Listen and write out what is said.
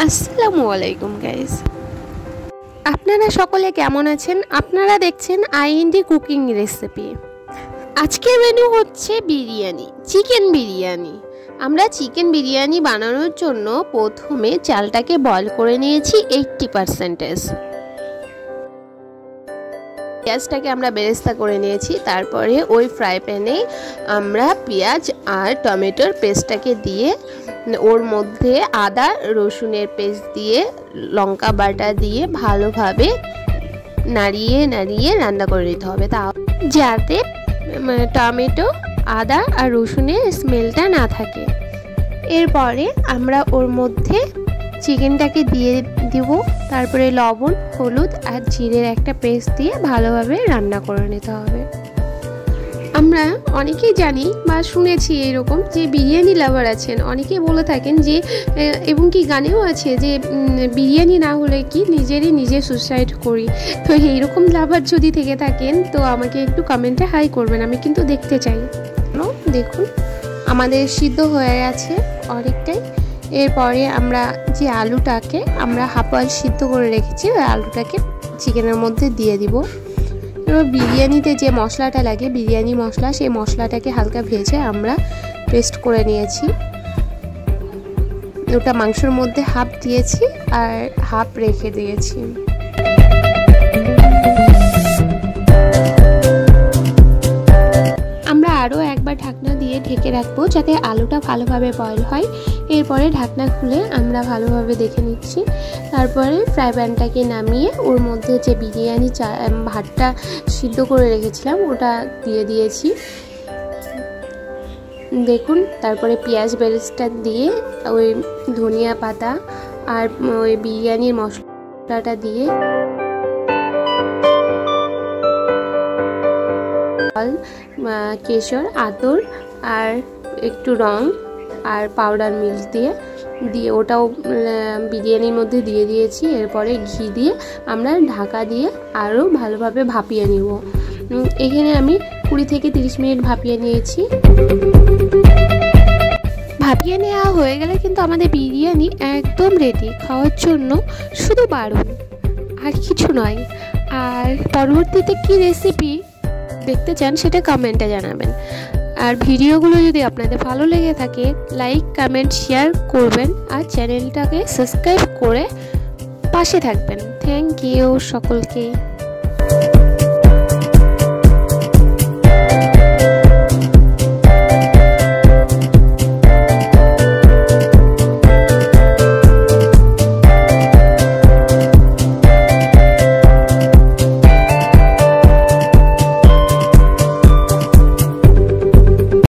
আসসালামু আলাইকুম গাইস, আপনারা সকলে কেমন আছেন? আপনারা দেখছেন আইএনডি কুকিং রেসিপি। আজকের মেনু হচ্ছে বিরিয়ানি, চিকেন বিরিয়ানি। আমরা চিকেন বিরিয়ানি বানানোর জন্য প্রথমে চালটাকে বয়েল করে নিয়েছি 80%। পেঁয়াজটাকে আমরা বেরেস্তা করে নিয়েছি। তারপরে ওই ফ্রাই প্যানে আমরা পেঁয়াজ আর টমেটোর পেস্টটাকে দিয়ে ওর মধ্যে আদা রসুনের পেস্ট দিয়ে লঙ্কা বাটা দিয়ে ভালোভাবে নাড়িয়ে নাড়িয়ে রান্না করে নিতে হবে, যাতে টমেটো আদা আর রসুনের স্মেলটা না থাকে। এরপরে আমরা ওর মধ্যে চিকেনটাকে দিয়ে দিব। তারপরে লবণ, হলুদ আর জিরের একটা পেস্ট দিয়ে ভালোভাবে রান্না করে নিতে হবে। আমরা অনেকেই জানি বা শুনেছি এরকম যে বিরিয়ানি লাভার আছেন, অনেকেই বলে থাকেন যে, এবং কি গানেও আছে যে বিরিয়ানি না হলে কি নিজে সুসাইড করি। তো এইরকম লাভার যদি থেকে থাকেন তো আমাকে একটু কমেন্টে হাই করবেন, আমি কিন্তু দেখতে চাই। দেখুন আমাদের সিদ্ধ হয়ে গেছে অনেকটাই। এরপরে আমরা যে আলুটাকে আমরা হাফ বয়েল সিদ্ধ করে রেখেছি ওই আলুটাকে চিকেনের মধ্যে দিয়ে দিব। এবার বিরিয়ানিতে যে মশলাটা লাগে, বিরিয়ানি মশলা, সেই মশলাটাকে হালকা ভেজে আমরা পেস্ট করে নিয়েছি। ওটা মাংসের মধ্যে হাফ দিয়েছি আর হাফ রেখে দিয়েছি। আমরা আরও একবার ঢাকনা দিয়ে ঢেকে রাখবো যাতে আলুটা ভালোভাবে বয়েল হয়। এরপরে ঢাকনা খুলে আমরা ভালোভাবে দেখে নিচ্ছি। তারপরে ফ্রাই প্যানটাকে নামিয়ে ওর মধ্যে যে বিরিয়ানি ভাতটা সিদ্ধ করে রেখেছিলাম ওটা দিয়ে দিয়েছি। দেখুন তারপরে পেঁয়াজ বেরেস্তা দিয়ে ওই ধনিয়া পাতা আর ওই বিরিয়ানির মশলাটা দিয়ে কেশর, আতর আর একটু রং আর পাউডার মিল্ক দিয়ে ওটাও বিরিয়ানির মধ্যে দিয়ে দিয়েছি। এরপরে ঘি দিয়ে আমরা ঢাকা দিয়ে আরও ভালোভাবে ভাপিয়ে নিব। এখানে আমি 20 থেকে 30 মিনিট ভাপিয়ে নিয়েছি। ভাপিয়ে নেওয়া হয়ে গেলে কিন্তু আমাদের বিরিয়ানি একদম রেডি খাওয়ার জন্য, শুধু বারণ আর কিছু নয়। আর পরবর্তীতে কি রেসিপি দেখতে চান সেটা কমেন্টে জানাবেন। আর ভিডিওগুলো যদি আপনাদের ভালো লেগে থাকে লাইক, কমেন্ট, শেয়ার করবেন আর চ্যানেলটাকে সাবস্ক্রাইব করে পাশে থাকবেন। থ্যাংক ইউ সকলকে।